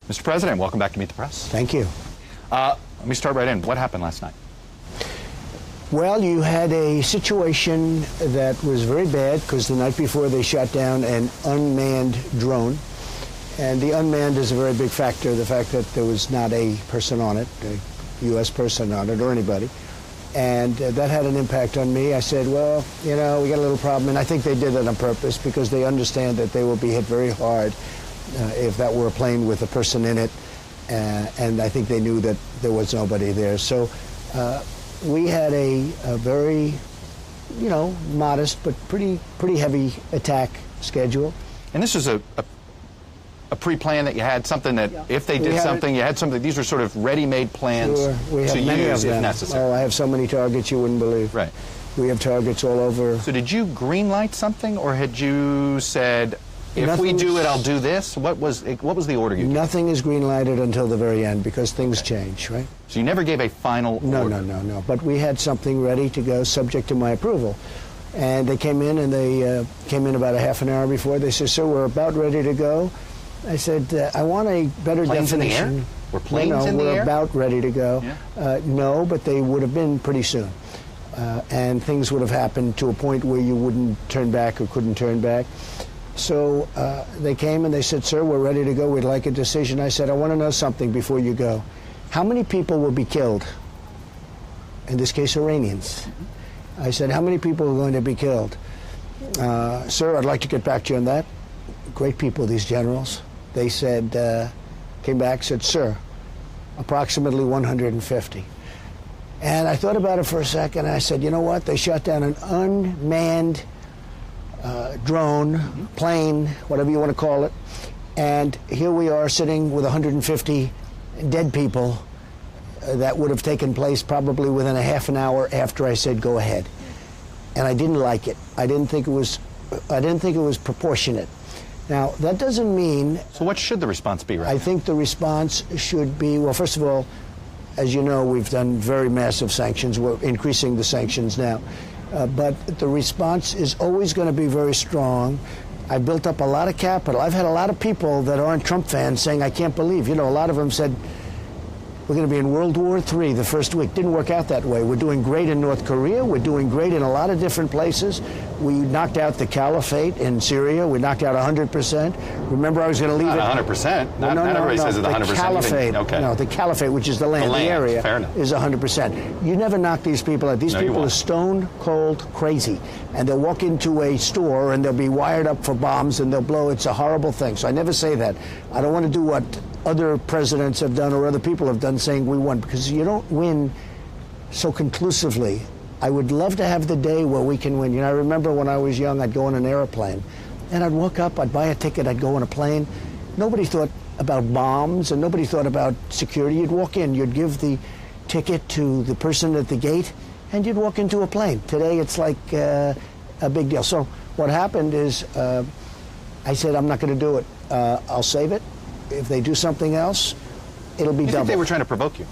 Mr. President, welcome back to Meet the Press. Thank you. Let me start right in. What happened last night? Well, you had a situation that was very bad because the night before they shot down an unmanned drone. And the unmanned is a very big factor, the fact that there was not a person on it, a U.S. person on it or anybody. And that had an impact on me. I said, well, you know, we got a little problem. And I think they did it on purpose because they understand that they will be hit very hard if that were a plane with a person in it. And I think they knew that there was nobody there. So we had a very, you know, modest but pretty heavy attack schedule. And this was a pre-plan that you had, something that if they did something, you had something. These were sort of ready-made plans we have to many use of them. if necessary. Oh, I have so many targets you wouldn't believe. Right. We have targets all over. So did you greenlight something, or had you said, if we do it, I'll do this? What was the order you gave? Nothing is green-lighted until the very end because things change, right? So you never gave a final order? No. But we had something ready to go subject to my approval. And they came in, and they came in about a half an hour before. They said, sir, we're about ready to go. I said, I want a better planes definition. In the air? Were planes in the air? We're about ready to go. Yeah. No, but they would have been pretty soon. And things would have happened to a point where you wouldn't turn back or couldn't turn back. So they came and they said, sir, we're ready to go. We'd like a decision. I said, I want to know something before you go. How many people will be killed? In this case, Iranians. I said, how many people are going to be killed? Sir, I'd like to get back to you on that. Great people, these generals. They said, came back, said, sir, approximately 150. And I thought about it for a second, and I said, you know what? They shot down an unmanned drone, plane, whatever you want to call it. And here we are sitting with 150 dead people that would have taken place probably within a half an hour after I said, go ahead. And I didn't like it. I didn't think it was proportionate. Now, that doesn't mean... So what should the response be right now? I think the response should be, well, first of all, as you know, we've done very massive sanctions. We're increasing the sanctions now. But the response is always going to be very strong. I built up a lot of capital. I've had a lot of people that aren't Trump fans saying, I can't believe. You know, a lot of them said, we're going to be in World War III the first week. Didn't work out that way. We're doing great in North Korea. We're doing great in a lot of different places. We knocked out the caliphate in Syria. We knocked out 100%. Remember, I was going to leave not it... 100%. Not everybody says it's 100%. The caliphate, okay. No, the caliphate, which is the land, the area, fair enough, is 100%. You never knock these people out. These people are stone cold crazy. And they'll walk into a store and they'll be wired up for bombs and they'll blow. It's a horrible thing. So I never say that. I don't want to do what other presidents have done or other people have done saying we won, because you don't win so conclusively. I would love to have the day where we can win. You know, I remember when I was young, I'd go on an airplane and I'd walk up, I'd buy a ticket, I'd go on a plane. Nobody thought about bombs and nobody thought about security. You'd walk in, you'd give the ticket to the person at the gate and you'd walk into a plane. Today it's like a big deal. So what happened is I said, I'm not going to do it. I'll save it. If they do something else, it'll be double. You think they were trying to provoke you?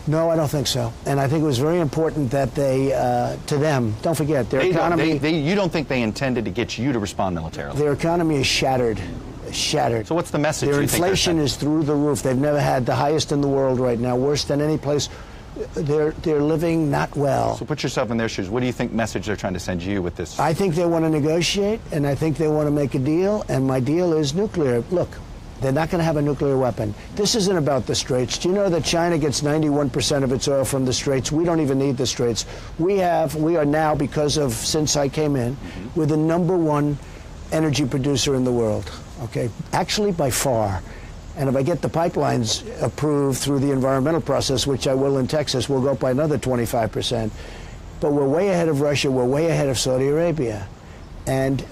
No, I don't think so. And I think it was very important that they, to them, don't forget, their economy... You don't think they intended to get you to respond militarily? Their economy is shattered. Shattered. So what's the message? Their inflation is through the roof. They've never had the highest in the world right now, worse than any place. They're living not well. So put yourself in their shoes. What do you think message they're trying to send you with this? I think they want to negotiate, and I think they want to make a deal, and my deal is nuclear. Look, they're not going to have a nuclear weapon. This isn't about the Straits. Do you know that China gets 91% of its oil from the Straits? We don't even need the Straits. We are now, since I came in, we're the #1 energy producer in the world, okay? Actually, by far. And if I get the pipelines approved through the environmental process, which I will in Texas, we'll go up by another 25%. But we're way ahead of Russia. We're way ahead of Saudi Arabia. And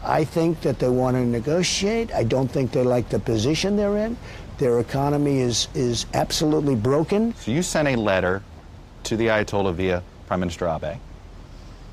I think that they want to negotiate. I don't think they like the position they're in. Their economy is absolutely broken. So you sent a letter to the Ayatollah via Prime Minister Abe,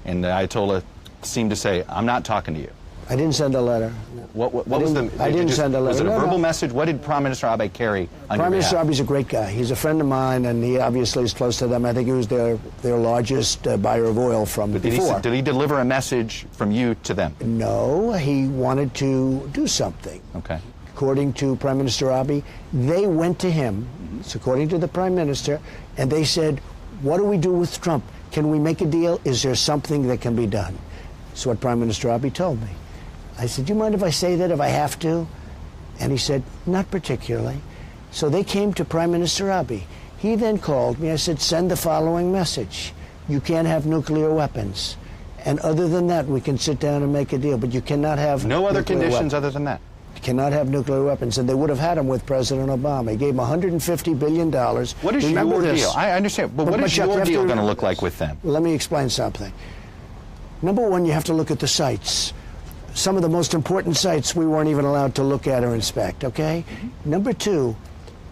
and the Ayatollah seemed to say, I'm not talking to you. I didn't send a letter. I didn't send a letter. Was it a verbal message? What did Prime Minister Abe carry on Prime your Minister behalf? Abe's a great guy. He's a friend of mine, and he obviously is close to them. I think he was their largest buyer of oil from before. Did he deliver a message from you to them? No, he wanted to do something. Okay. according to Prime Minister Abiy. They went to him, it's according to the Prime Minister, and they said, what do we do with Trump? Can we make a deal? Is there something that can be done? That's what Prime Minister Abiy told me. I said, do you mind if I say that, if I have to? And he said, not particularly. So they came to Prime Minister Abiy. He then called me. I said, send the following message. You can't have nuclear weapons. And other than that, we can sit down and make a deal. But you cannot have no other conditions weapons. other than that. You cannot have nuclear weapons. And they would have had them with President Obama. He gave him $150 billion. What is your deal? I understand. But what is your deal going to look like with them? Let me explain something. Number one, you have to look at the sites. Some of the most important sites we weren't even allowed to look at or inspect, okay? Number two,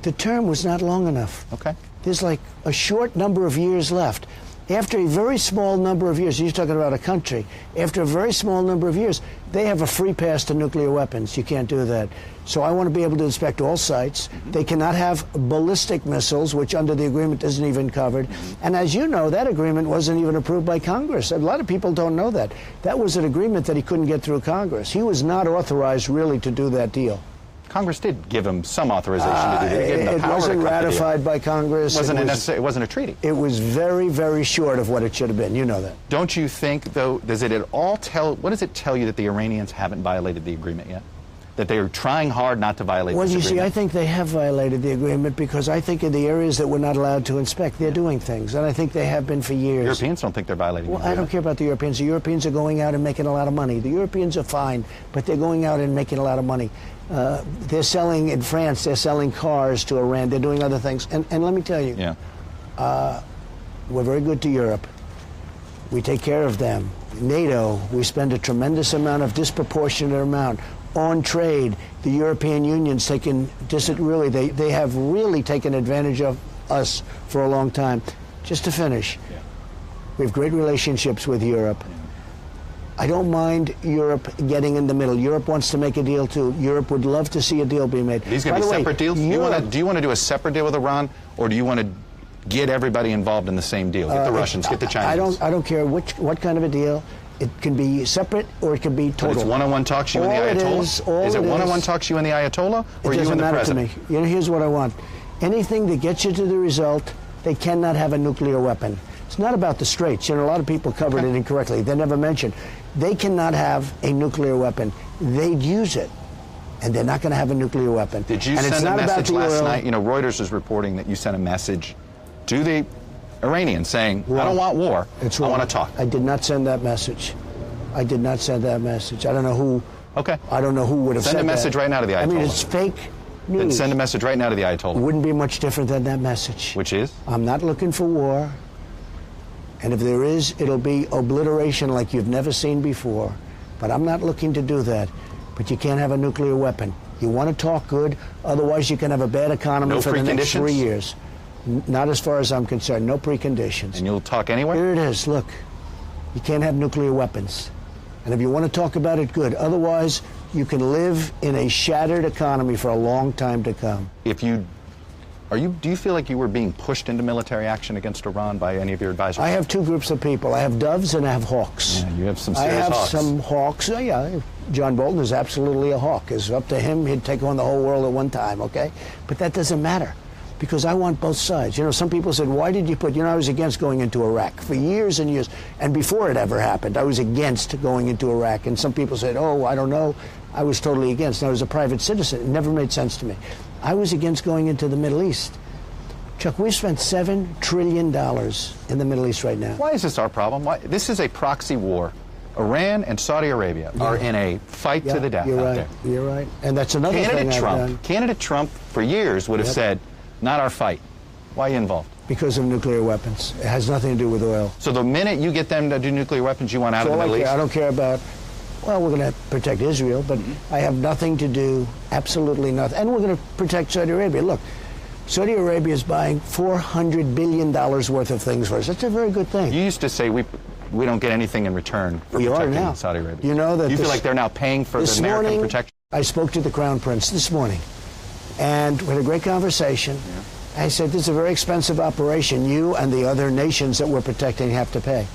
the term was not long enough. Okay. There's like a short number of years left. After a very small number of years, you're talking about a country, after a very small number of years, they have a free pass to nuclear weapons. You can't do that. So I want to be able to inspect all sites. They cannot have ballistic missiles, which under the agreement isn't even covered. And as you know, that agreement wasn't even approved by Congress. A lot of people don't know that. That was an agreement that he couldn't get through Congress. He was not authorized really to do that deal. Congress did give him some authorization to do it. It wasn't ratified by Congress. It wasn't a treaty. It was very, very short of what it should have been. You know that. Don't you think, though, does it at all tell, what does it tell you that the Iranians haven't violated the agreement yet? That they are trying hard not to violate this agreement? Well, you see, I think they have violated the agreement because I think in the areas that we're not allowed to inspect, they're doing things. And I think they have been for years. Europeans don't think they're violating the agreement. I don't care about the Europeans. The Europeans are going out and making a lot of money. The Europeans are fine, but they're going out and making a lot of money. They're selling in France, they're selling cars to Iran, they're doing other things. And let me tell you, we're very good to Europe. We take care of them. NATO, we spend a tremendous amount, of disproportionate amount. On trade, the European Union's taken, they have really taken advantage of us for a long time. Just to finish, we have great relationships with Europe. I don't mind Europe getting in the middle. Europe wants to make a deal too. Europe would love to see a deal be made. These going to be separate deals? Do you want to do a separate deal with Iran, or do you want to get everybody involved in the same deal? Get the Russians, get the Chinese. I don't care what kind of a deal. It can be separate or it can be total. But it's one-on-one talks you and the Ayatollah? Is it one-on-one talks you and the Ayatollah, or you and the president? It doesn't matter to me. You know, here's what I want. Anything that gets you to the result, they cannot have a nuclear weapon. It's not about the Straits. You know, a lot of people covered it incorrectly. They never mentioned. They cannot have a nuclear weapon. They'd use it, and they're not going to have a nuclear weapon. Did you send a message last night? You know, Reuters is reporting that you sent a message to the Iranians saying, I don't want war. I want to talk. I did not send that message. I did not send that message. I don't know who. Okay. I don't know who would have said that. Send a message right now to the Ayatollah. I mean, it's fake news. Then send a message right now to the Ayatollah. It wouldn't be much different than that message. Which is? I'm not looking for war. And if there is, it'll be obliteration like you've never seen before. But I'm not looking to do that. But you can't have a nuclear weapon. You want to talk good, otherwise you can have a bad economy for the next 3 years. Not as far as I'm concerned. No preconditions. And you'll talk anywhere? Here it is. Look, you can't have nuclear weapons. And if you want to talk about it, good. Otherwise, you can live in a shattered economy for a long time to come. Do you feel like you were being pushed into military action against Iran by any of your advisors? I have two groups of people. I have doves and I have hawks. Yeah, you have some serious hawks. I have some hawks. Yeah, John Bolton is absolutely a hawk. It's up to him. He'd take on the whole world at one time, okay? But that doesn't matter, because I want both sides. You know, some people said, why did you put, I was against going into Iraq for years and years. And before it ever happened, I was against going into Iraq. And some people said, oh, I don't know. I was totally against. And I was a private citizen. It never made sense to me. I was against going into the Middle East. Chuck, we've spent $7 trillion in the Middle East right now. Why is this our problem? This is a proxy war. Iran and Saudi Arabia are in a fight to the death out there. You're right. And that's another thing I've done. Candidate Trump, for years, would have said, not our fight. Why are you involved? Because of nuclear weapons. It has nothing to do with oil. So the minute you get them to do nuclear weapons, you want out of the Middle East? I don't care about, well, we're going to protect Israel, but I have nothing to do, absolutely nothing. And we're going to protect Saudi Arabia. Look, Saudi Arabia is buying $400 billion worth of things for us. That's a very good thing. You used to say we don't get anything in return for protecting Saudi Arabia. You know that you feel like they're now paying for the American protection? I spoke to the Crown Prince this morning, and we had a great conversation. I said, this is a very expensive operation. You and the other nations that we're protecting have to pay.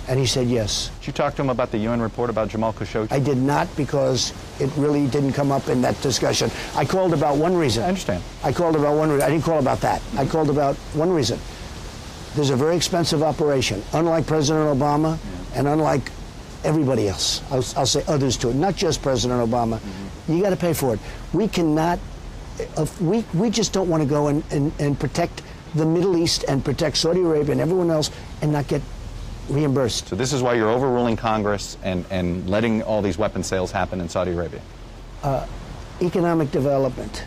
And he said yes. Did you talk to him about the UN report about Jamal Khashoggi? I did not, because it really didn't come up in that discussion. I called about one reason. I understand. I called about one reason. I didn't call about that. I called about one reason. There's a very expensive operation, unlike President Obama and unlike everybody else. I'll say others to it, not just President Obama. You got to pay for it. We cannot, we just don't want to go and protect the Middle East and protect Saudi Arabia and everyone else and not get reimbursed. So this is why you're overruling Congress and letting all these weapon sales happen in Saudi Arabia? Economic development.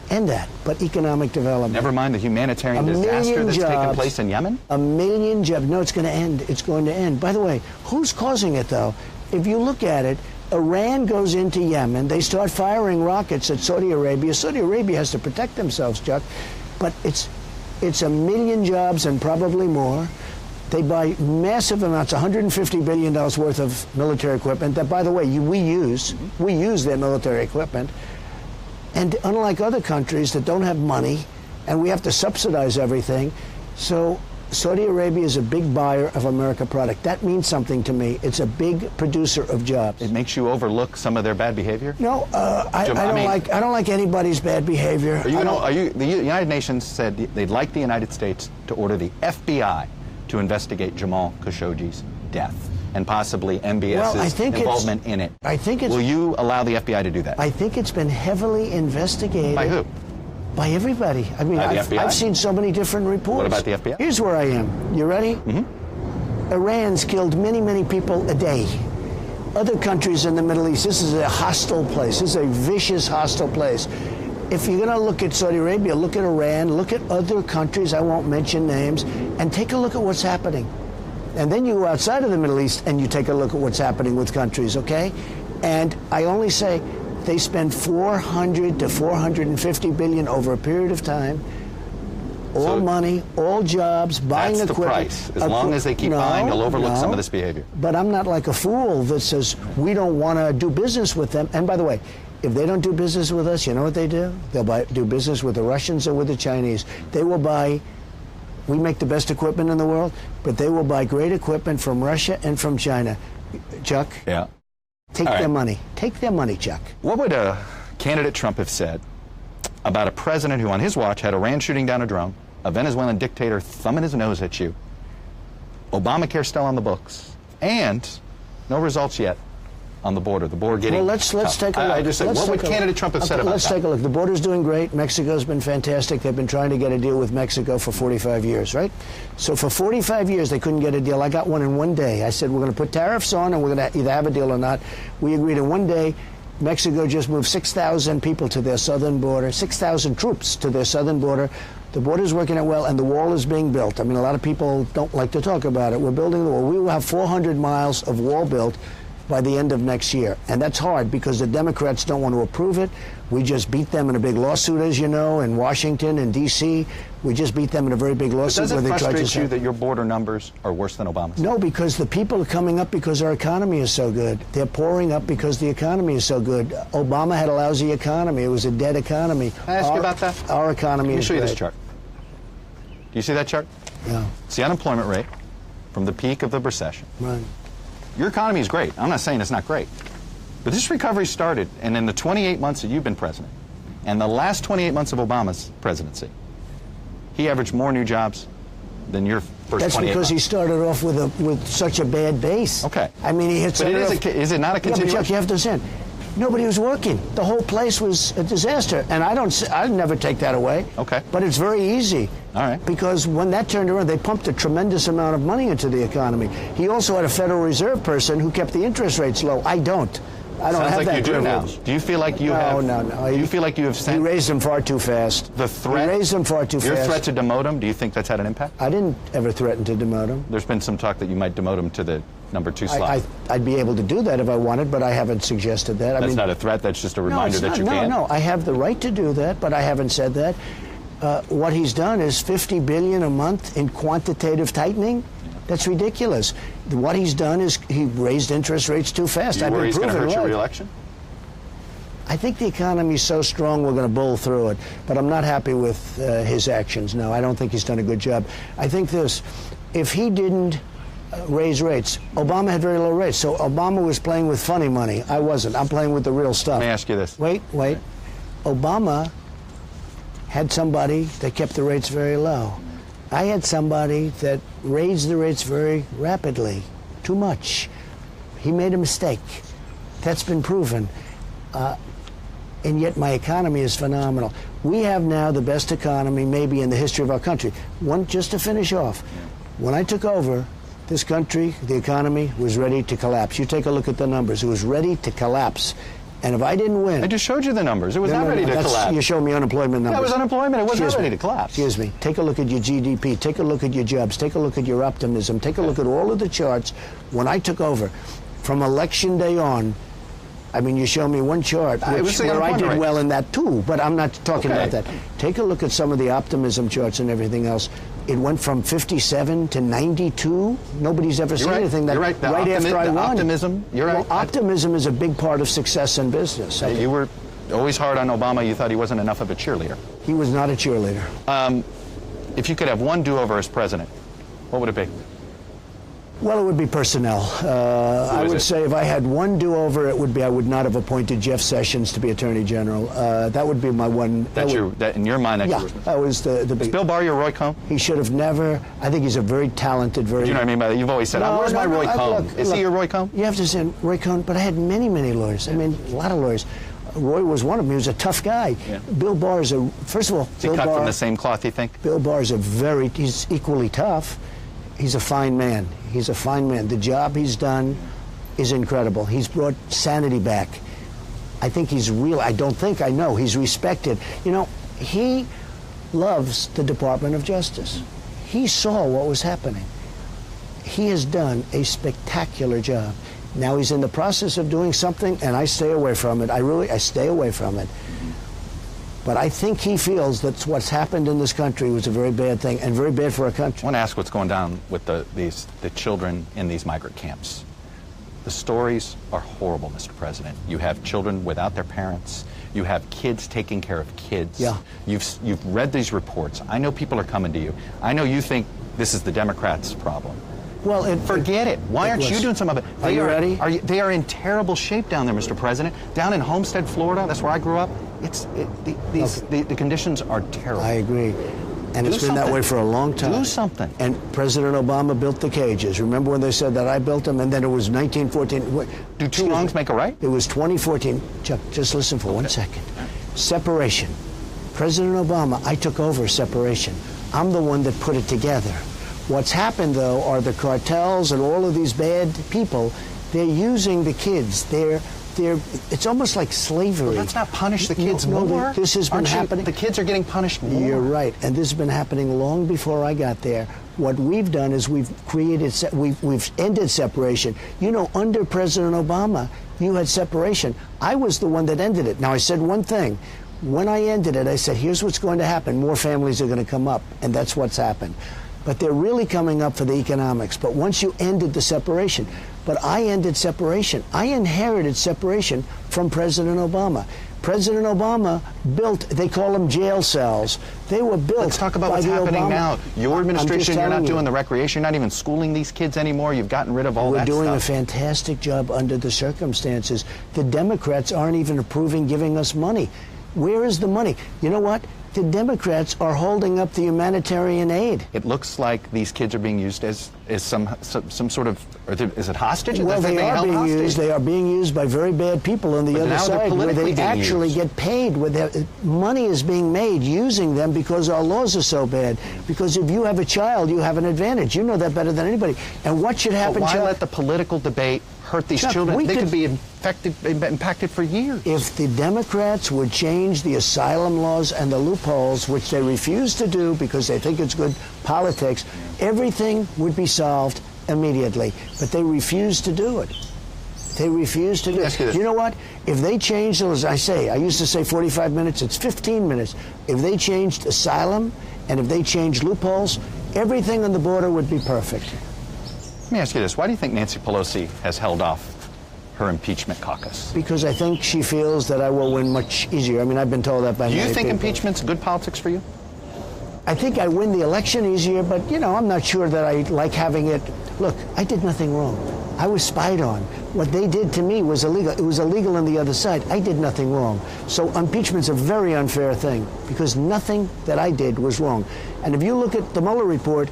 End that, but economic development. Never mind the humanitarian disaster that's taken place in Yemen? 1 million jobs. No, it's going to end. It's going to end. By the way, who's causing it, though? If you look at it, Iran goes into Yemen. They start firing rockets at Saudi Arabia. Saudi Arabia has to protect themselves, Chuck. But it's 1 million jobs and probably more. They buy massive amounts, $150 billion worth of military equipment that, by the way, we use their military equipment. And unlike other countries that don't have money, and we have to subsidize everything, so Saudi Arabia is a big buyer of American product. That means something to me. It's a big producer of jobs. It makes you overlook some of their bad behavior? No, I don't like anybody's bad behavior. The United Nations said they'd like the United States to order the FBI to investigate Jamal Khashoggi's death and possibly MBS's involvement in it. Will you allow the FBI to do that? I think it's been heavily investigated. By who? By everybody. I mean, I've seen so many different reports. What about the FBI? Here's where I am. You ready? Mm-hmm. Iran's killed many, many people a day. Other countries in the Middle East, this is a hostile place. This is a vicious, hostile place. If you're going to look at Saudi Arabia, look at Iran, look at other countries, I won't mention names, and take a look at what's happening. And then you go outside of the Middle East and you take a look at what's happening with countries, okay? And I only say they spend $400 to $450 billion over a period of time. All money, all jobs, buying equipment. That's the price. As long as they keep buying, you'll overlook some of this behavior. But I'm not like a fool that says we don't want to do business with them. And by the way, if they don't do business with us, you know what they do? They'll do business with the Russians or with the Chinese. They will buy. We make the best equipment in the world, but they will buy great equipment from Russia and from China. Chuck? Yeah. Take their money. Take their money, Chuck. What would candidate Trump have said about a president who on his watch had Iran shooting down a drone, a Venezuelan dictator thumbing his nose at you, Obamacare still on the books, and no results yet on the border? The border getting let's take a look. I just said, what would candidate Trump have said about that? Let's take a look. The border's doing great. Mexico's been fantastic. They've been trying to get a deal with Mexico for 45 years, right? So for 45 years, they couldn't get a deal. I got one in one day. I said, we're going to put tariffs on, and we're going to either have a deal or not. We agreed in one day. Mexico just moved 6,000 people to their southern border, 6,000 troops to their southern border. The border's working out well, and the wall is being built. I mean, a lot of people don't like to talk about it. We're building the wall. We will have 400 miles of wall built by the end of next year. And that's hard because the Democrats don't want to approve it. We just beat them in a big lawsuit, as you know, in Washington and D.C. We just beat them in a very big lawsuit. Does it frustrate you that your border numbers are worse than Obama's? No, because the people are coming up because our economy is so good. They're pouring up because the economy is so good. Obama had a lousy economy. It was a dead economy. Can I ask you about that? Our economy is great. Let me show you this chart. Do you see that chart? Yeah. It's the unemployment rate from the peak of the recession. Right. Your economy is great. I'm not saying it's not great. But this recovery started, and in the 28 months that you've been president, and the last 28 months of Obama's presidency, he averaged more new jobs than your first 28 months. That's because he started off with such a bad base. Okay. I mean, he hit. But is it not a continuation? Yeah, but Chuck, you have to understand. Nobody was working. The whole place was a disaster, and I'd never take that away. Okay. But it's very easy. All right. Because when that turned around, they pumped a tremendous amount of money into the economy. He also had a Federal Reserve person who kept the interest rates low. I don't. I don't have that privilege. Sounds like you do now. Do you feel like you have? No. Do you feel like you have sent? He raised them far too fast. The threat. He raised them far too fast. Your threat to demote him. Do you think that's had an impact? I didn't ever threaten to demote him. There's been some talk that you might demote him to the number 2 slot. I'd be able to do that if I wanted, but I haven't suggested that. That's not a threat. That's just a reminder that you can. No, I have the right to do that, but I haven't said that. What he's done is $50 billion a month in quantitative tightening. That's ridiculous. What he's done is he raised interest rates too fast. Do you worry he's going to hurt your re-election? I think the economy is so strong we're going to bowl through it. But I'm not happy with his actions. No, I don't think he's done a good job. I think this, if he didn't raise rates, Obama had very low rates. So Obama was playing with funny money. I wasn't. I'm playing with the real stuff. Let me ask you this. Wait. Obama had somebody that kept the rates very low. I had somebody that raised the rates very rapidly, too much. He made a mistake. That's been proven. And yet my economy is phenomenal. We have now the best economy maybe in the history of our country. Just to finish off, when I took over, this country, the economy, was ready to collapse. You take a look at the numbers. It was ready to collapse. And if I didn't win... I just showed you the numbers. It was not ready to collapse. You showed me unemployment numbers. That was unemployment. It was not ready to collapse. Excuse me. Take a look at your GDP. Take a look at your jobs. Take a look at your optimism. Take a look at all of the charts. When I took over, from Election Day on, I mean, you show me one chart where I did well in that too, but I'm not talking about that. Take a look at some of the optimism charts and everything else. It went from 57 to 92. Nobody's ever seen anything that right after I won. Optimism, you're right. Well, optimism is a big part of success in business. You were always hard on Obama. You thought he wasn't enough of a cheerleader. He was not a cheerleader. If you could have one do-over as president, what would it be? Well, it would be personnel. I would say if I had one do-over, it would be I would not have appointed Jeff Sessions to be Attorney General. That would be my one. That in your mind, that was the big. Is Bill Barr your Roy Cohn? He should have never. I think he's a very talented, very. Do you know what I mean by that? You've always said, "Where's my Roy Cohn?" Is he your Roy Cohn? You have to say Roy Cohn, but I had many lawyers. I mean, a lot of lawyers. Roy was one of them. He was a tough guy. Yeah. Bill Barr is first of all. Is he cut from the same cloth, you think? Bill Barr is he's equally tough. He's a fine man. He's a fine man. The job he's done is incredible. He's brought sanity back. I think he's real. I know. He's respected. You know, he loves the Department of Justice. He saw what was happening. He has done a spectacular job. Now he's in the process of doing something, and I stay away from it. I stay away from it. But I think he feels that what's happened in this country was a very bad thing, and very bad for our country. I want to ask what's going down with the children in these migrant camps. The stories are horrible, Mr. President. You have children without their parents. You have kids taking care of kids. Yeah. You've read these reports. I know people are coming to you. I know you think this is the Democrats' problem. Well, forget it. Why aren't you doing some of it? Are you ready? They are in terrible shape down there, Mr. President. Down in Homestead, Florida, that's where I grew up. The conditions are terrible. I agree. And it's been that way for a long time. Do something. And President Obama built the cages. Remember when they said that I built them, and then it was 1914. Do two wrongs make a right? It was 2014. Chuck, just listen for 1 second. Separation. President Obama, I took over separation. I'm the one that put it together. What's happened, though, are the cartels and all of these bad people. They're using the kids. It's almost like slavery. Well, let's not punish the kids more. This has been happening. The kids are getting punished more. You're right, and this has been happening long before I got there. What we've done is we've ended separation. You know, under President Obama, you had separation. I was the one that ended it. Now, I said one thing. When I ended it, I said, here's what's going to happen. More families are going to come up, and that's what's happened. But they're really coming up for the economics. But once you ended the separation, but I ended separation. I inherited separation from President Obama. President Obama built, they call them jail cells. They were built. Let's talk about what's happening now. Your administration, you're not doing the recreation, you're not even schooling these kids anymore. You've gotten rid of all that stuff. We're doing a fantastic job under the circumstances. The Democrats aren't even approving giving us money. Where is the money? You know what? The Democrats are holding up the humanitarian aid. It looks like these kids are being used as some sort of, is it hostage? Well, they are being used. They are being used by very bad people on the other side, where they actually get paid. Where their money is being made using them because our laws are so bad. Because if you have a child, you have an advantage. You know that better than anybody. And what should happen? But why let the political debate hurt these children? They could be impacted for years. If the Democrats would change the asylum laws and the loopholes, which they refuse to do because they think it's good politics, everything would be solved immediately. But they refuse to do it. They refuse to do it. You know what? If they changed, as I used to say 45 minutes, it's 15 minutes. If they changed asylum and if they changed loopholes, everything on the border would be perfect. Let me ask you this. Why do you think Nancy Pelosi has held off her impeachment caucus? Because I think she feels that I will win much easier. I mean, I've been told that by many people. Do you think impeachment's good politics for you? I think I win the election easier, but, you know, I'm not sure that I like having it. Look, I did nothing wrong. I was spied on. What they did to me was illegal. It was illegal on the other side. I did nothing wrong. So impeachment's a very unfair thing because nothing that I did was wrong. And if you look at the Mueller report,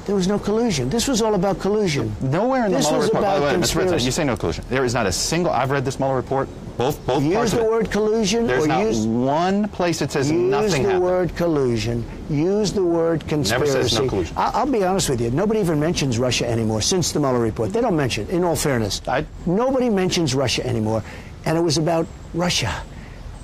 there was no collusion. This was all about collusion. Nowhere in the Mueller report. By the way, Mr. Ritz, you say no collusion. There is not a single. I've read this Mueller report. Both parts of it. Use the word collusion. There's not one place it says nothing happened. Use the word collusion. Use the word conspiracy. Never says no collusion. I'll be honest with you. Nobody even mentions Russia anymore since the Mueller report. They don't mention it, in all fairness. Nobody mentions Russia anymore. And it was about Russia.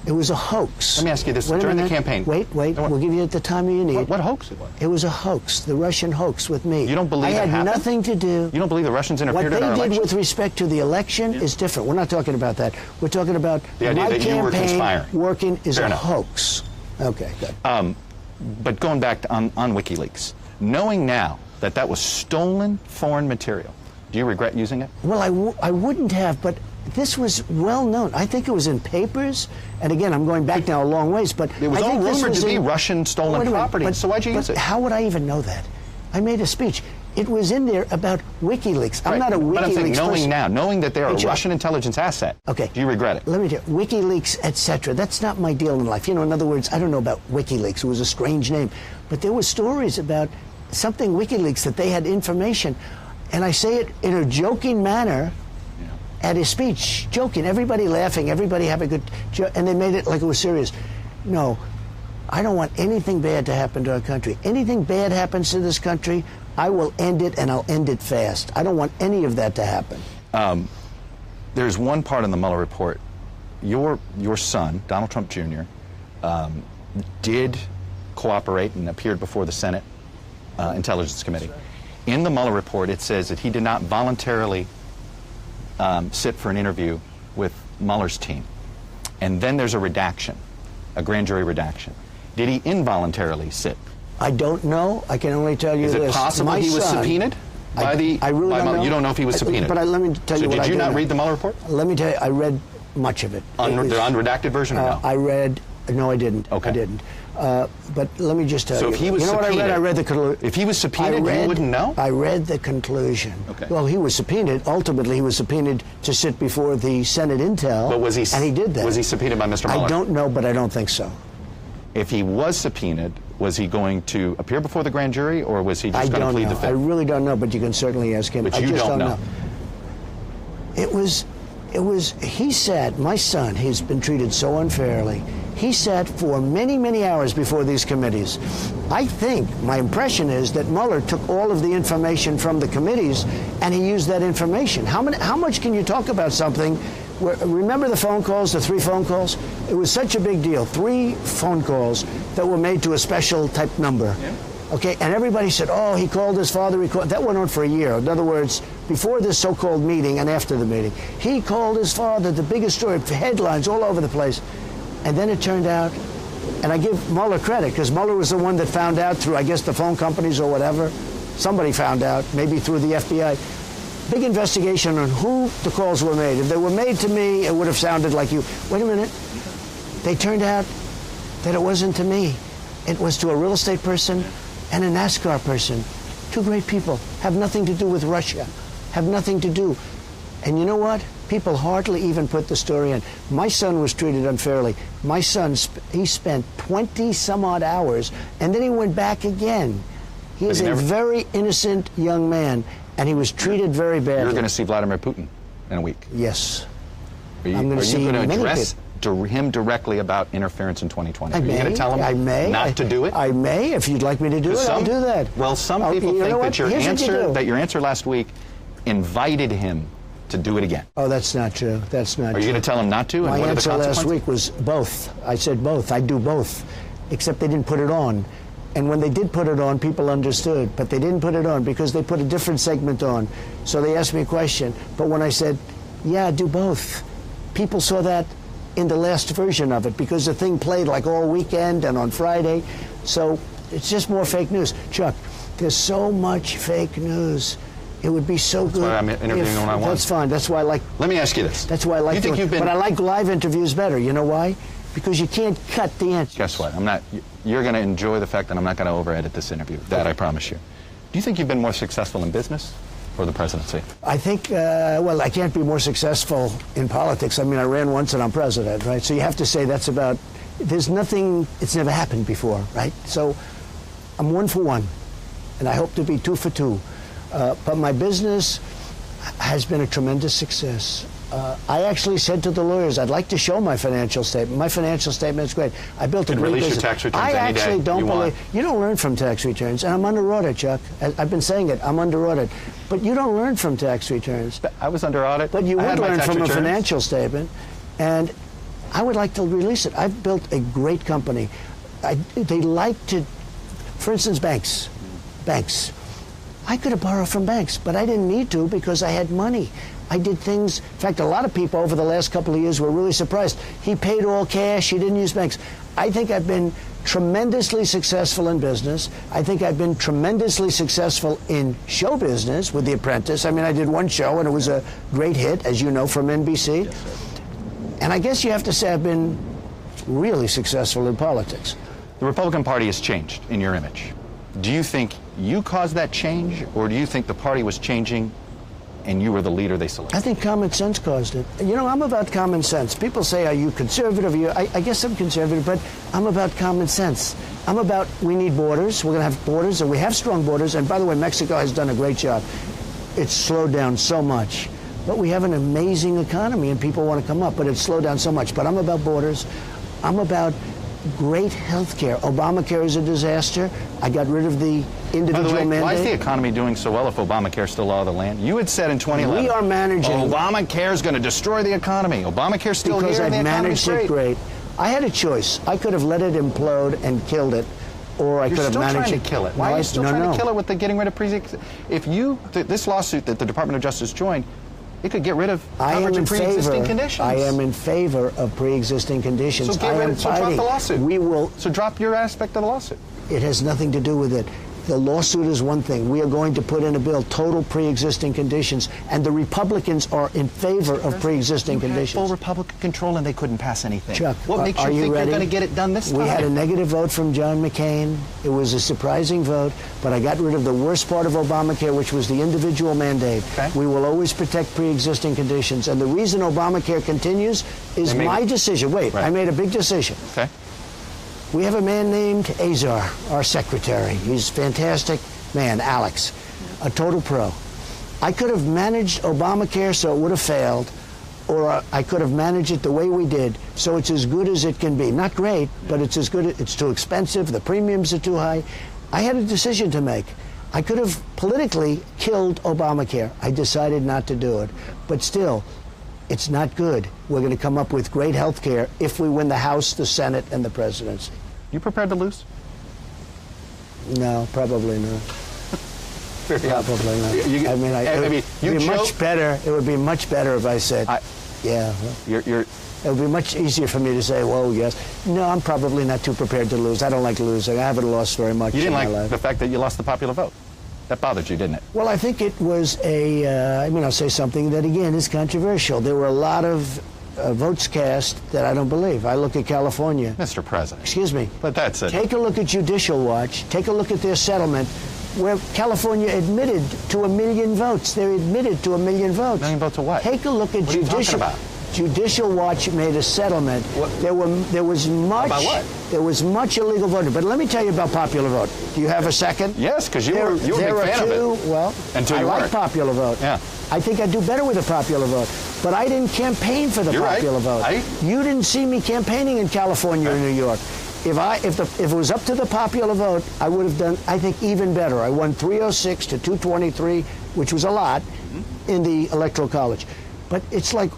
It was a hoax. Let me ask you this. During the campaign. Wait. We'll give you the time you need. What hoax it was? It was a hoax. The Russian hoax with me. You don't believe it happened? I had nothing to do. You don't believe the Russians interfered in our election? What they did with respect to the election is different. We're not talking about that. We're talking about the idea that you were conspiring. Working is a hoax. Okay, good. But going back on WikiLeaks, knowing now that that was stolen foreign material, do you regret using it? Well, I wouldn't have, but this was well known. I think it was in papers. And again, I'm going back now a long ways, but it was all rumored to be Russian stolen property. So why'd you use it? How would I even know that? I made a speech. It was in there about WikiLeaks. I'm not a WikiLeaks But I'm saying, person. knowing that they're a Russian intelligence asset. Okay. Do you regret it? Let me tell you, WikiLeaks, etc. That's not my deal in life. You know, in other words, I don't know about WikiLeaks. It was a strange name, but there were stories about something WikiLeaks that they had information, and I say it in a joking manner. At his speech, joking, everybody laughing, everybody having a good joke, and they made it like it was serious. No, I don't want anything bad to happen to our country. Anything bad happens to this country, I will end it, and I'll end it fast. I don't want any of that to happen. There's one part in the Mueller report. Your son, Donald Trump Jr., did cooperate and appeared before the Senate Intelligence Committee. In the Mueller report, it says that he did not voluntarily sit for an interview with Mueller's team. And then there's a redaction, a grand jury redaction. Did he involuntarily sit? I don't know. I can only tell you this. Is it possible he was subpoenaed by the... I really don't know. You don't know if he was subpoenaed. But let me tell you what I did. So did you not read the Mueller report? Let me tell you, I read much of it. The unredacted version or no? I read... No, I didn't. Okay. I didn't. But let me just tell you. So if he was subpoenaed, what I read? I read the conclusion. If he was subpoenaed, you wouldn't know? I read the conclusion. Okay. Well, he was subpoenaed. Ultimately, he was subpoenaed to sit before the Senate Intel. But was he? And he did that. Was he subpoenaed by Mr. Mueller? I don't know, but I don't think so. If he was subpoenaed, was he going to appear before the grand jury, or was he just going to plead the fifth? I really don't know, but you can certainly ask him. But you don't know. It was, he said, my son, he's been treated so unfairly. He sat for many, many hours before these committees. I think, my impression is that Mueller took all of the information from the committees and he used that information. How much can you talk about something where, remember the phone calls, the 3 phone calls? It was such a big deal. 3 phone calls that were made to a special type number. Yeah. Okay, and everybody said, oh, he called his father. That went on for a year. In other words, before this so-called meeting and after the meeting. He called his father, the biggest story, headlines all over the place. And then it turned out, and I give Mueller credit, because Mueller was the one that found out through, I guess, the phone companies or whatever. Somebody found out, maybe through the FBI. Big investigation on who the calls were made. If they were made to me, it would have sounded like you. Wait a minute. They turned out that it wasn't to me. It was to a real estate person and a NASCAR person. 2 great people. Have nothing to do with Russia. Have nothing to do. And you know what? People hardly even put the story in. My son was treated unfairly. My son, he spent 20-some-odd hours, and then he went back again. He is a very innocent young man, and he was treated very badly. You're going to see Vladimir Putin in a week. Yes. Are you going to address him directly about interference in 2020? Are you going to tell him not to do it? I may. If you'd like me to do it, I'll do that. Well, some people think that your answer last week invited him to do it again. Oh, that's not true. That's not true. Are you going to tell him not to? My answer last week was both. I said both. I do both. Except they didn't put it on. And when they did put it on, people understood. But they didn't put it on because they put a different segment on. So they asked me a question. But when I said, yeah, do both, people saw that in the last version of it because the thing played like all weekend and on Friday. So it's just more fake news. Chuck, there's so much fake news. It would be so good. That's why I'm interviewing when I want. That's fine. That's why I like. Let me ask you this. That's why I like. But I like live interviews better. You know why? Because you can't cut the answer. Guess what? You're going to enjoy the fact that I'm not going to over-edit this interview. That I promise you. Do you think you've been more successful in business or the presidency? I think, well, I can't be more successful in politics. I mean, I ran once and I'm president, right? So you have to say that's about, there's nothing, it's never happened before, right? So I'm 1 for 1, and I hope to be 2 for 2. But my business has been a tremendous success. I actually said to the lawyers, I'd like to show my financial statement. My financial statement is great. I built a great business. Release your tax returns I any actually day don't you believe. want. You don't learn from tax returns, and I'm under audit, Chuck. I've been saying it. I'm under audit, but you don't learn from tax returns. I was under audit. But you would learn from returns. A financial statement, and I would like to release it. I've built a great company. They like to, for instance, banks. I could have borrowed from banks, but I didn't need to because I had money. I did things. In fact, a lot of people over the last couple of years were really surprised. He paid all cash. He didn't use banks. I think I've been tremendously successful in business. I think I've been tremendously successful in show business with The Apprentice. I mean, I did one show, and it was a great hit, as you know, from NBC. Yes, sir. And I guess you have to say I've been really successful in politics. The Republican Party has changed in your image. Do you think you caused that change, or do you think the party was changing and you were the leader they selected? I think common sense caused it. You know, I'm about common sense. People say, are you conservative? I guess I'm conservative, but I'm about common sense. I'm about, we need borders. We're going to have borders, and we have strong borders. And by the way, Mexico has done a great job. It's slowed down so much. But we have an amazing economy, and people want to come up, but it's slowed down so much. But I'm about borders. I'm about great health care. Obamacare is a disaster. I got rid of the individual mandate. Why is the economy doing so well if Obamacare is still law of the land? You had said in 2011, we are managing. Obamacare is going to destroy the economy. Obamacare's still because here and the I've economy's managed it great. I had a choice. I could have let it implode and killed it, or I could have managed to kill it. Why are you still trying to kill it with the getting rid of pre-existing? If this lawsuit that the Department of Justice joined, it could get rid of coverage of pre-existing conditions. I am in favor of pre-existing conditions. So drop the lawsuit. We will. So drop your aspect of the lawsuit. It has nothing to do with it. The lawsuit is one thing. We are going to put in a bill, total pre-existing conditions, and the Republicans are in favor of pre-existing conditions. Full Republican control, and they couldn't pass anything. Chuck, what makes you think you're going to get it done this time? We had a negative vote from John McCain. It was a surprising vote, but I got rid of the worst part of Obamacare, which was the individual mandate. Okay. We will always protect pre-existing conditions, and the reason Obamacare continues is my decision. Wait, I made a big decision. Okay. We have a man named Azar, our secretary. He's a fantastic man, Alex, a total pro. I could have managed Obamacare so it would have failed, or I could have managed it the way we did, so it's as good as it can be. Not great, but it's as good. It's too expensive. The premiums are too high. I had a decision to make. I could have politically killed Obamacare. I decided not to do it. But still, it's not good. We're going to come up with great health care if we win the House, the Senate, and the presidency. You prepared to lose? No, probably not. Probably not. Much better. It would be much better if I said, yeah. It would be much easier for me to say, whoa, yes. No, I'm probably not too prepared to lose. I don't like losing. I haven't lost very much. You didn't in my like life. the fact that you lost the popular vote. That bothered you, didn't it? Well, I think it was I'll say something that, again, is controversial. There were a lot of votes cast that I don't believe. I look at California. Mr. President. Excuse me. But that's it. Take a look at Judicial Watch. Take a look at their settlement, where California admitted to 1 million votes. They're admitted to 1 million votes. 1 million votes of what? Take a look at What are you talking about? Judicial Watch made a settlement. There was much. About what? There was much illegal voting. But let me tell you about popular vote. Do you have a second? Yes, because you were a big fan of it. Well, until you I like weren't. popular vote. Yeah. I think I'd do better with a popular vote. But I didn't campaign for the popular vote. You didn't see me campaigning in California or New York. If it was up to the popular vote, I would have done, I think, even better. I won 306 to 223, which was a lot in the Electoral College. But it's like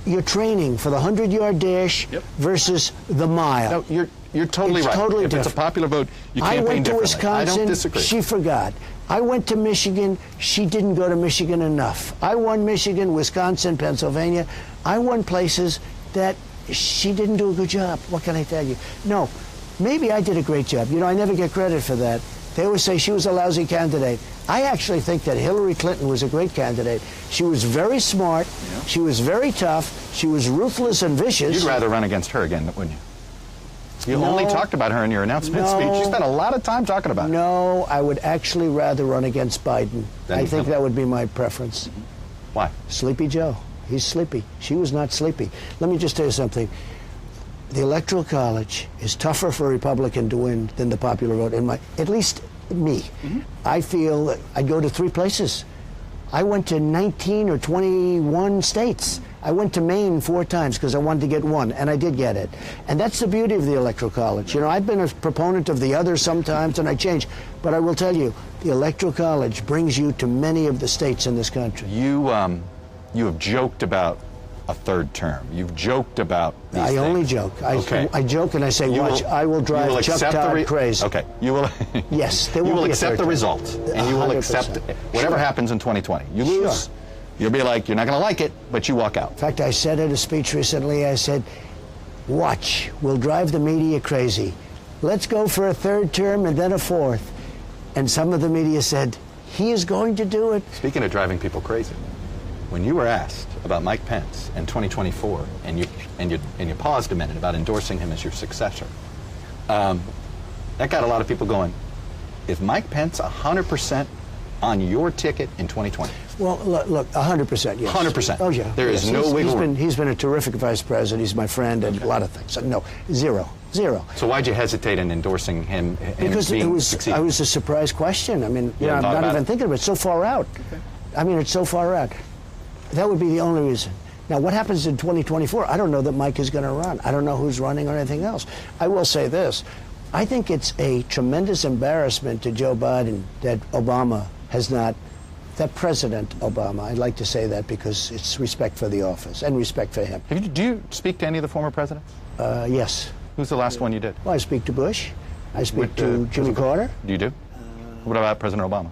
you're training for the 100-yard dash versus the mile. No, you're totally right. Totally if different. It's a popular vote, you campaign differently. I went to differently. Wisconsin. I don't disagree. She forgot. I went to Michigan. She didn't go to Michigan enough. I won Michigan, Wisconsin, Pennsylvania. I won places that she didn't do a good job. What can I tell you? No, maybe I did a great job. You know, I never get credit for that. They always say she was a lousy candidate. I actually think that Hillary Clinton was a great candidate. She was very smart. Yeah. She was very tough. She was ruthless and vicious. You'd rather run against her again, wouldn't you? You only talked about her in your announcement speech. You spent a lot of time talking about her. No, I would actually rather run against Biden. I think that would be my preference. Why? Sleepy Joe. He's sleepy. She was not sleepy. Let me just tell you something. The Electoral College is tougher for a Republican to win than the popular vote. At least me. I feel that I go to 3 places. I went to 19 or 21 states. I went to Maine 4 times because I wanted to get 1, and I did get it. And that's the beauty of the Electoral College. You know, I've been a proponent of the other sometimes, and I change. But I will tell you, the Electoral College brings you to many of the states in this country. You have joked about a 3rd term. You've joked about these things. Only joke. I joke and I say, watch, I will drive Chuck Todd crazy. Okay. You will. Yes. You will accept the result, and you will accept whatever happens in 2020. You lose. Sure. You'll be like, you're not going to like it, but you walk out. In fact, I said at a speech recently, I said, watch, we'll drive the media crazy. Let's go for a 3rd term and then a 4th. And some of the media said, he is going to do it. Speaking of driving people crazy, when you were asked about Mike Pence in 2024, and you paused a minute about endorsing him as your successor, that got a lot of people going, is Mike Pence 100% on your ticket in 2020? Well, look, 100%, yes. 100%. Oh, yeah. There is no wiggle room. He's been a terrific vice president. He's my friend and a lot of things. So, no, zero. So why'd you hesitate in endorsing him? Because it was a surprise question. I mean, I'm not even thinking of it. It's so far out. Okay. I mean, it's so far out. That would be the only reason. Now, what happens in 2024? I don't know that Mike is going to run. I don't know who's running or anything else. I will say this. I think it's a tremendous embarrassment to Joe Biden that Obama has not, that President Obama, I'd like to say that because it's respect for the office and respect for him. Do you speak to any of the former presidents? Yes. Who's the last one you did? Well, I speak to Bush. I speak to Jimmy Carter. You do? What about President Obama?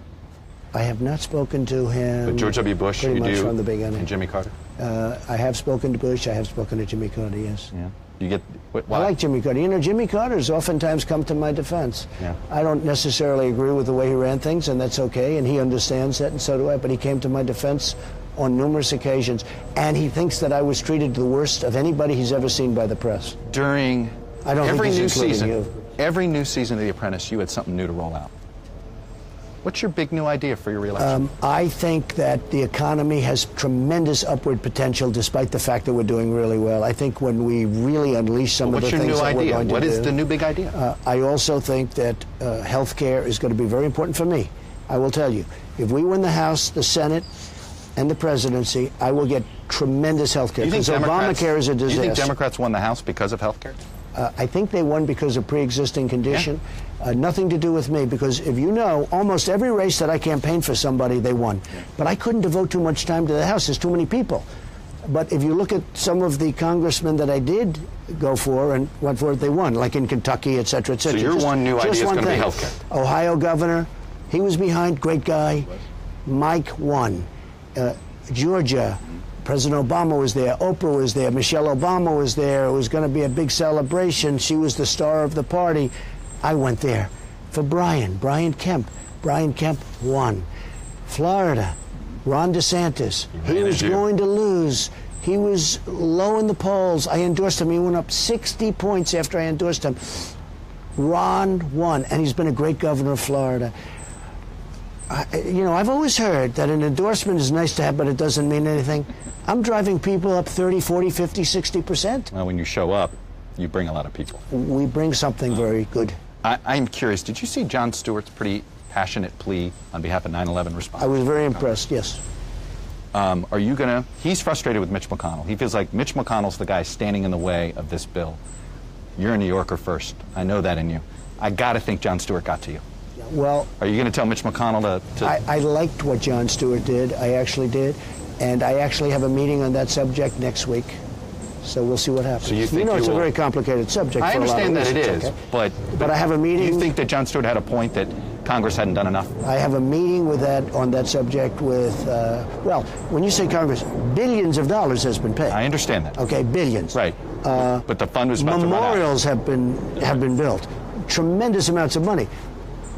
I have not spoken to him. But George W. Bush, pretty you much do, from the beginning. And Jimmy Carter? I have spoken to Bush. I have spoken to Jimmy Carter, yes. Yeah. You get, why? I like Jimmy Carter. You know, Jimmy Carter's oftentimes come to my defense. Yeah. I don't necessarily agree with the way he ran things, and that's okay, and he understands that, and so do I, but he came to my defense on numerous occasions, and he thinks that I was treated the worst of anybody he's ever seen by the press. During every new season of The Apprentice, you had something new to roll out. What's your big new idea for your re-election? I think that the economy has tremendous upward potential, despite the fact that we're doing really well. I think when we really unleash some of the things that we're going to do. What is the new big idea? I also think that health care is going to be very important for me. I will tell you, if we win the House, the Senate, and the presidency, I will get tremendous health care. Because Obamacare is a disaster. Do you think Democrats won the House because of health care? I think they won because of pre-existing condition. Yeah. Nothing to do with me, because if you know, almost every race that I campaigned for somebody, they won. Yeah. But I couldn't devote too much time to the House. There's too many people. But if you look at some of the congressmen that I did go for and went for it, they won, like in Kentucky, et cetera, et cetera. So your one new idea is going to be health care. Ohio governor, he was behind, great guy. Mike won. Georgia, President Obama was there, Oprah was there, Michelle Obama was there. It was going to be a big celebration. She was the star of the party. I went there. For Brian Kemp. Brian Kemp won. Florida, Ron DeSantis. He was going to lose. He was low in the polls. I endorsed him. He went up 60 points after I endorsed him. Ron won, and he's been a great governor of Florida. You know, I've always heard that an endorsement is nice to have, but it doesn't mean anything. I'm driving people up 30, 40, 50, 60%. Well, when you show up, you bring a lot of people. We bring something very good. I'm curious, did you see Jon Stewart's pretty passionate plea on behalf of 9/11 response? I was very impressed, yes. Are you going to... He's frustrated with Mitch McConnell. He feels like Mitch McConnell's the guy standing in the way of this bill. You're a New Yorker first. I know that in you. I got to think Jon Stewart got to you. Well... Are you going to tell Mitch McConnell to... I liked what Jon Stewart did. I actually did. And I actually have a meeting on that subject next week. So we'll see what happens. So you think it's a very complicated subject. I understand that it is, okay? but I have a meeting. Do you think that Jon Stewart had a point that Congress hadn't done enough? I have a meeting on that subject with, well, when you say Congress, billions of dollars has been paid. I understand that. Okay, billions. Right. But the fund was about memorials to run out. have been built. Tremendous amounts of money.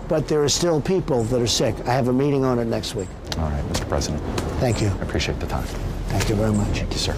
but there are still people that are sick. I have a meeting on it next week. All right, Mr. President. Thank you. I appreciate the time. Thank you very much. Thank you, sir.